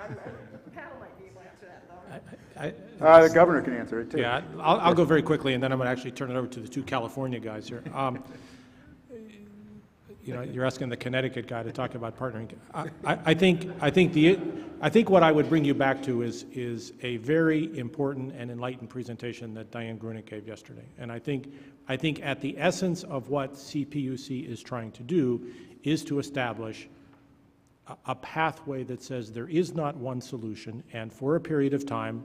The panel might be able to answer that, though. The governor can answer it, too. Yeah, I'll go very quickly, and then I'm going to actually turn it over to the 2 California guys here. You're asking the Connecticut guy to talk about partnering. I think what I would bring you back to is a very important and enlightened presentation that Diane Grunig gave yesterday. And I think at the essence of what CPUC is trying to do is to establish a pathway that says there is not one solution, and for a period of time,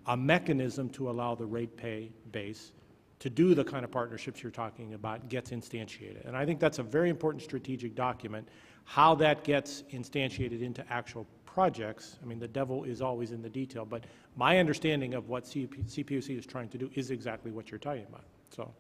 a mechanism to allow the rate pay base to do the kind of partnerships you're talking about gets instantiated. And I think that's a very important strategic document. How that gets instantiated into actual projects, I mean, the devil is always in the detail, but my understanding of what CPUC is trying to do is exactly what you're talking about. So.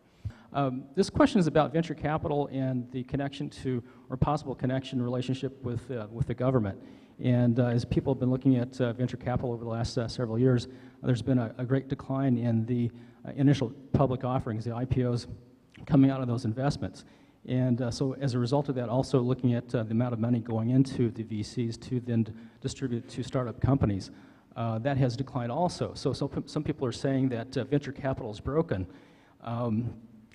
This question is about venture capital and the connection to, or possible connection relationship with the government. And as people have been looking at venture capital over the last several years, there's been a great decline in the initial public offerings, the IPOs coming out of those investments. And so as a result of that, also looking at the amount of money going into the VCs to then distribute to startup companies, that has declined also. So some people are saying that venture capital is broken.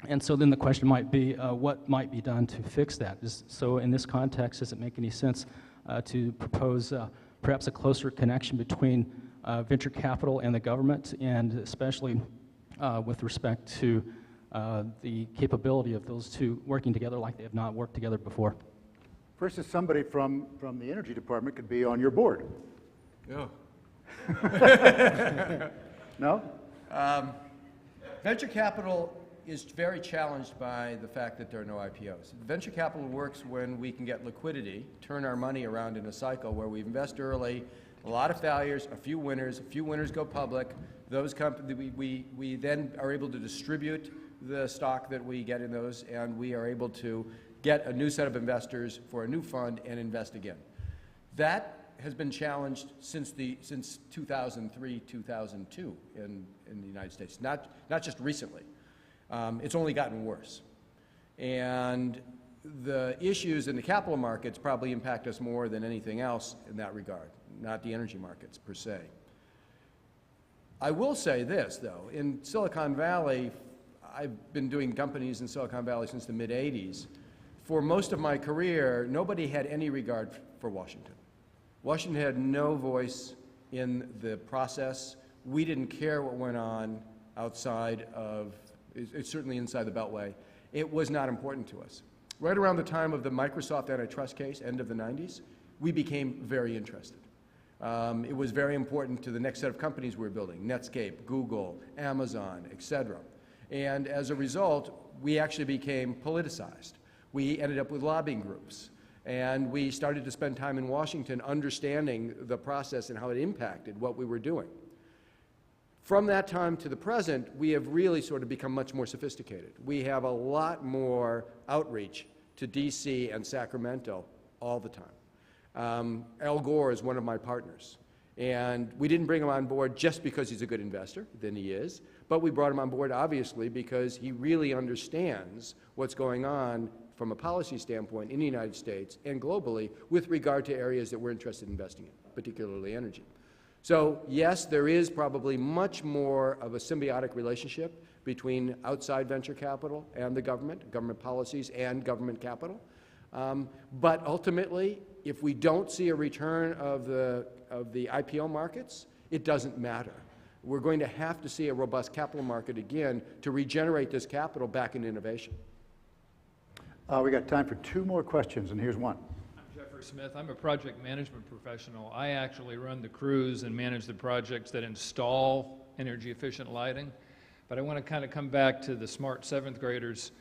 And so then the question might be, what might be done to fix that? So in this context, does it make any sense to propose perhaps a closer connection between venture capital and the government, and especially with respect to the capability of those two working together like they have not worked together before? First is somebody from the Energy Department could be on your board. Yeah. No? Venture capital is very challenged by the fact that there are no IPOs. Venture capital works when we can get liquidity, turn our money around in a cycle where we invest early, a lot of failures, a few winners go public. Those we then are able to distribute the stock that we get in those, and we are able to get a new set of investors for a new fund and invest again. That has been challenged since 2003, 2002 in the United States, not just recently. It's only gotten worse. And the issues in the capital markets probably impact us more than anything else in that regard, not the energy markets per se. I will say this, though. In Silicon Valley, I've been doing companies in Silicon Valley since the mid-'80s. For most of my career, nobody had any regard for Washington. Washington had no voice in the process. We didn't care what went on outside of, certainly inside the Beltway. It was not important to us. Right around the time of the Microsoft antitrust case, end of the 90s, we became very interested. It was very important to the next set of companies we were building, Netscape, Google, Amazon, et cetera. And as a result, we actually became politicized. We ended up with lobbying groups. And we started to spend time in Washington understanding the process and how it impacted what we were doing. From that time to the present, we have really sort of become much more sophisticated. We have a lot more outreach to DC and Sacramento all the time. Al Gore is one of my partners. And we didn't bring him on board just because he's a good investor, then he is, but we brought him on board obviously because he really understands what's going on from a policy standpoint in the United States and globally with regard to areas that we're interested in investing in, particularly energy. So yes, there is probably much more of a symbiotic relationship between outside venture capital and the government policies and government capital. But ultimately, if we don't see a return of the IPO markets, it doesn't matter. We're going to have to see a robust capital market again to regenerate this capital back in innovation. We got time for 2 more questions, and here's one. I'm Jeffrey Smith. I'm a project management professional. I actually run the crews and manage the projects that install energy efficient lighting. But I want to kind of come back to the smart 7th graders.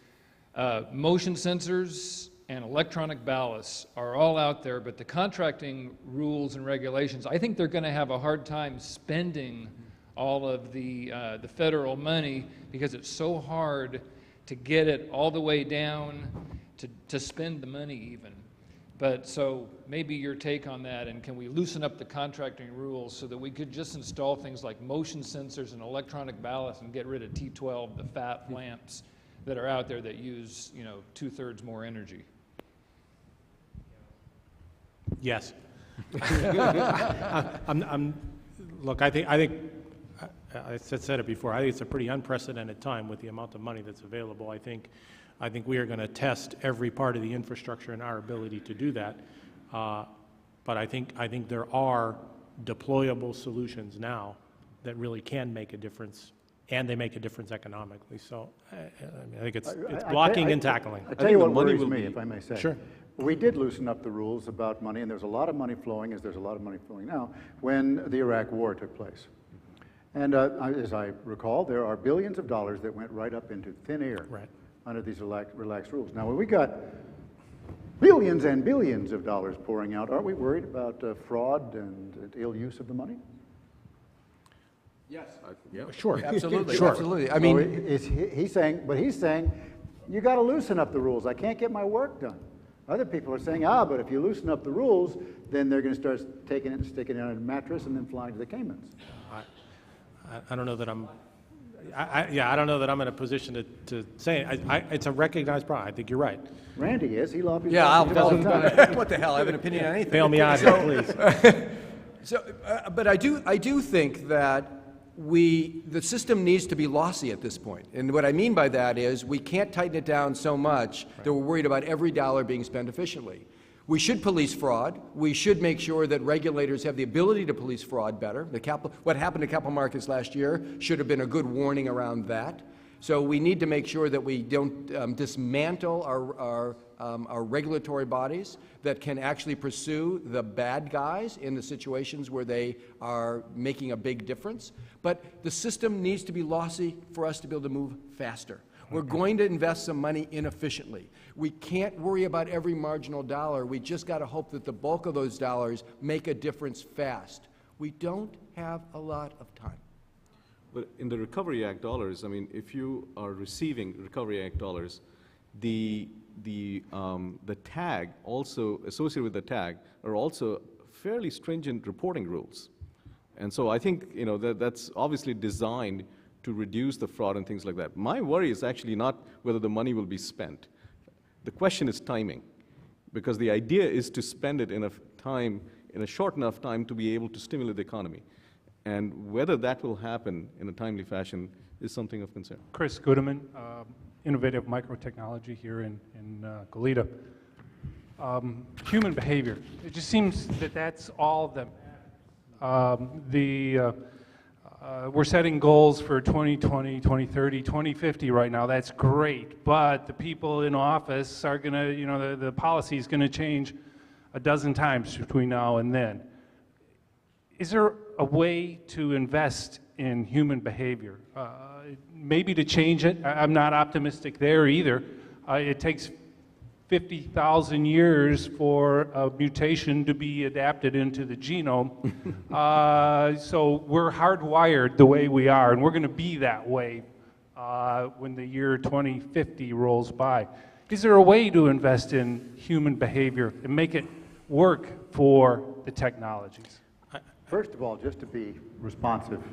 Motion sensors and electronic ballasts are all out there, but the contracting rules and regulations, I think they're going to have a hard time spending all of the federal money because it's so hard to get it all the way down to spend the money even. But so maybe your take on that, and can we loosen up the contracting rules so that we could just install things like motion sensors and electronic ballasts and get rid of T12, the fat lamps that are out there that use, 2/3 more energy? Yes. Look, I said it before. I think it's a pretty unprecedented time with the amount of money that's available. I think we are going to test every part of the infrastructure and our ability to do that. But I think there are deployable solutions now that really can make a difference, and they make a difference economically. So I think it's blocking and tackling. I tell you what worries me, if I may say. Sure. We did loosen up the rules about money, and there's a lot of money flowing, as there's a lot of money flowing now, when the Iraq War took place. And as I recall, there are billions of dollars that went right up into thin air under these relaxed rules. Now, when we got billions and billions of dollars pouring out, aren't we worried about fraud and ill use of the money? Yes. Yeah. Sure. Absolutely. Sure. Absolutely. I mean, he's saying, you got to loosen up the rules. I can't get my work done. Other people are saying, but if you loosen up the rules, then they're going to start taking it and sticking it on a mattress and then flying to the Caymans. I don't know that I don't know that I'm in a position to say it. It's a recognized problem. I think you're right. Randy is. He lobbies. Yeah, all the time. what the hell? I have an opinion on anything. Bail me out here, please. But I do think that the system needs to be lossy at this point. And what I mean by that is we can't tighten it down so much that we're worried about every dollar being spent efficiently. We should police fraud. We should make sure that regulators have the ability to police fraud better. What happened to capital markets last year should have been a good warning around that. So we need to make sure that we don't dismantle our regulatory bodies that can actually pursue the bad guys in the situations where they are making a big difference. But the system needs to be lossy for us to be able to move faster. We're going to invest some money inefficiently. We can't worry about every marginal dollar. We just got to hope that the bulk of those dollars make a difference fast. We don't have a lot of time. But in the Recovery Act dollars, I mean, if you are receiving Recovery Act dollars, the tag also, associated with the tag, are also fairly stringent reporting rules. And so I think, you know, that's obviously designed to reduce the fraud and things like that. My worry is actually not whether the money will be spent. The question is timing, because the idea is to spend it in a short enough time to be able to stimulate the economy. And whether that will happen in a timely fashion is something of concern. Chris Goodeman, Innovative Microtechnology here in Goleta. Human behavior. It just seems that that's all that we're setting goals for 2020, 2030, 2050 right now. That's great, but the people in office are going to, you know, the policy is going to change a dozen times between now and then. Is there a way to invest in human behavior? Maybe to change it. I'm not optimistic there either. It takes 50,000 years for a mutation to be adapted into the genome. So we're hardwired the way we are, and we're going to be that way when the year 2050 rolls by. Is there a way to invest in human behavior and make it work for the technologies? First of all, just to be responsive,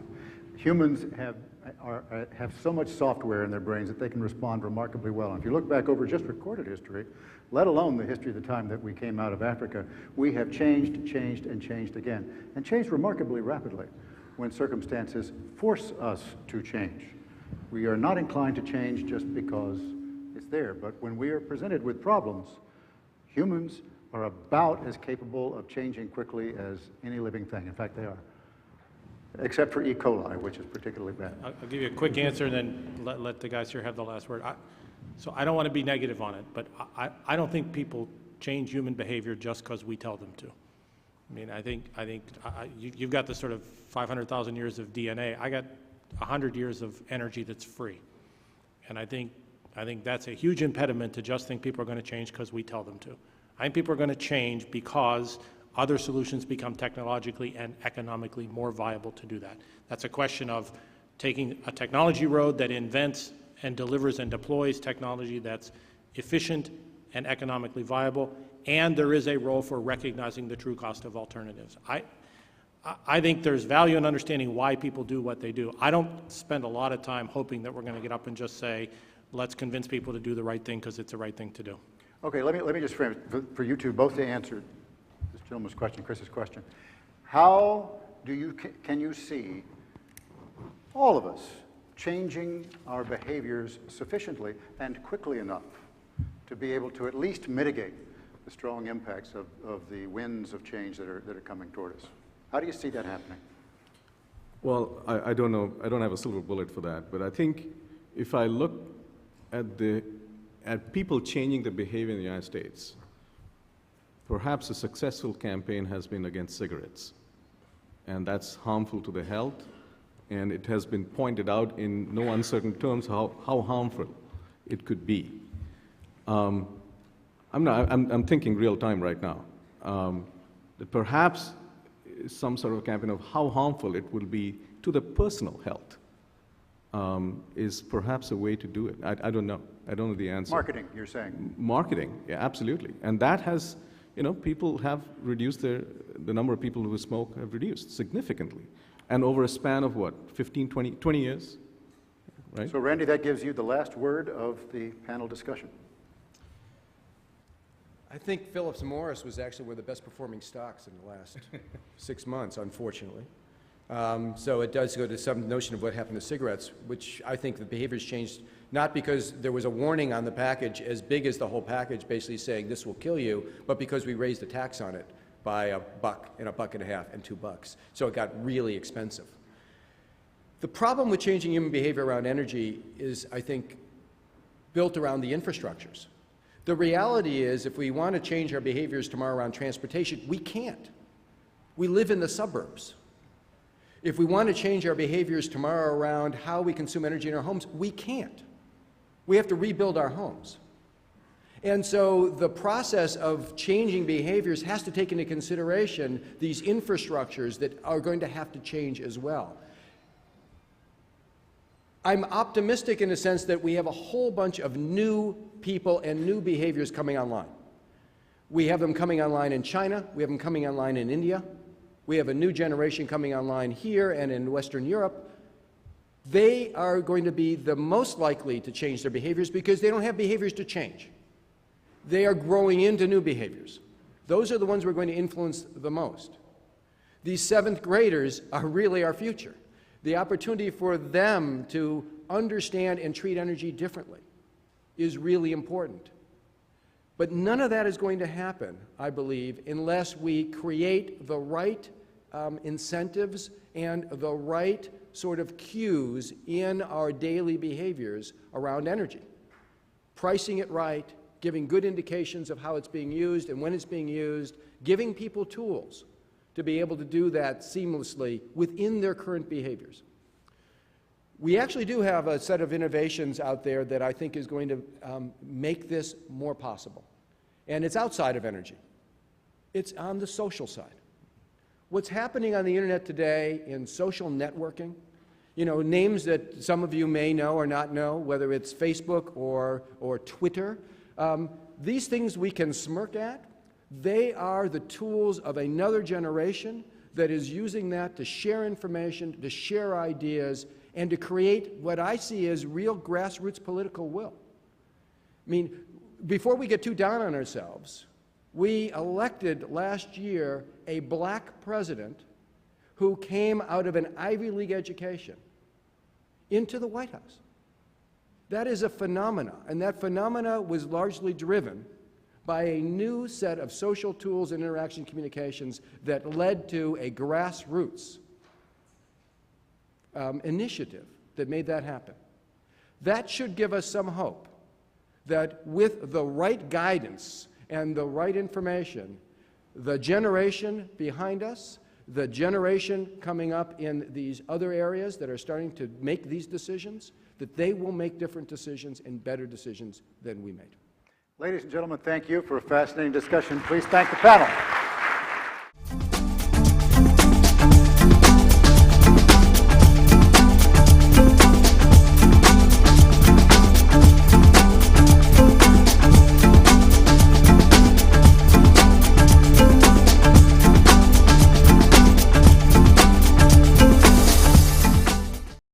humans have so much software in their brains that they can respond remarkably well. And if you look back over just recorded history, let alone the history of the time that we came out of Africa, we have changed, and changed again, and changed remarkably rapidly when circumstances force us to change. We are not inclined to change just because it's there, but when we are presented with problems, humans are about as capable of changing quickly as any living thing. In fact, they are. Except for E. coli, which is particularly bad. I'll give you a quick answer and then let the guys here have the last word. So I don't want to be negative on it, but I don't think people change human behavior just because we tell them to. I mean, I think you've got this sort of 500,000 years of DNA. I got 100 years of energy that's free. And I think that's a huge impediment to just think people are going to change because we tell them to. I think people are going to change because other solutions become technologically and economically more viable to do that. That's a question of taking a technology road that invents and delivers and deploys technology that's efficient and economically viable, and there is a role for recognizing the true cost of alternatives. I think there's value in understanding why people do what they do. I don't spend a lot of time hoping that we're going to get up and just say, let's convince people to do the right thing because it's the right thing to do. Okay, let me just frame it for you two both to answer this gentleman's question, Chris's question. How can you see all of us changing our behaviors sufficiently and quickly enough to be able to at least mitigate the strong impacts of the winds of change that are coming toward us? How do you see that happening? Well, I don't know. I don't have a silver bullet for that. But I think if I look at people changing their behavior in the United States, perhaps a successful campaign has been against cigarettes. And that's harmful to the health. And it has been pointed out in no uncertain terms how harmful it could be. I'm thinking real time right now. That perhaps some sort of campaign of how harmful it will be to the personal health is perhaps a way to do it. I don't know. I don't know the answer. Marketing, you're saying? Marketing, yeah, absolutely. And that has, you know, people have reduced the number of people who smoke have reduced significantly. And over a span of what, 15, 20 years, right? So Randy, that gives you the last word of the panel discussion. I think Phillips Morris was actually one of the best performing stocks in the last 6 months, unfortunately. So it does go to some notion of what happened to cigarettes, which I think the behavior's changed, not because there was a warning on the package as big as the whole package basically saying this will kill you, but because we raised the tax on it by $1 and $1.50 and $2. So it got really expensive. The problem with changing human behavior around energy is, I think, built around the infrastructures. The reality is, if we want to change our behaviors tomorrow around transportation, we can't. We live in the suburbs. If we want to change our behaviors tomorrow around how we consume energy in our homes, we can't. We have to rebuild our homes. And so the process of changing behaviors has to take into consideration these infrastructures that are going to have to change as well. I'm optimistic in the sense that we have a whole bunch of new people and new behaviors coming online. We have them coming online in China. We have them coming online in India. We have a new generation coming online here and in Western Europe. They are going to be the most likely to change their behaviors because they don't have behaviors to change. They are growing into new behaviors. Those are the ones we're going to influence the most. These 7th graders are really our future. The opportunity for them to understand and treat energy differently is really important. But none of that is going to happen, I believe, unless we create the right incentives and the right sort of cues in our daily behaviors around energy. Pricing it right, giving good indications of how it's being used and when it's being used, giving people tools to be able to do that seamlessly within their current behaviors. We actually do have a set of innovations out there that I think is going to make this more possible. And it's outside of energy. It's on the social side. What's happening on the internet today in social networking, you know, names that some of you may know or not know, whether it's Facebook or Twitter, these things we can smirk at. They are the tools of another generation that is using that to share information, to share ideas, and to create what I see as real grassroots political will. I mean, before we get too down on ourselves, we elected last year a black president who came out of an Ivy League education into the White House. That is a phenomena, and that phenomena was largely driven by a new set of social tools and interaction communications that led to a grassroots initiative that made that happen. That should give us some hope that with the right guidance and the right information, the generation behind us, the generation coming up in these other areas that are starting to make these decisions, that they will make different decisions and better decisions than we made. Ladies and gentlemen, thank you for a fascinating discussion. Please thank the panel.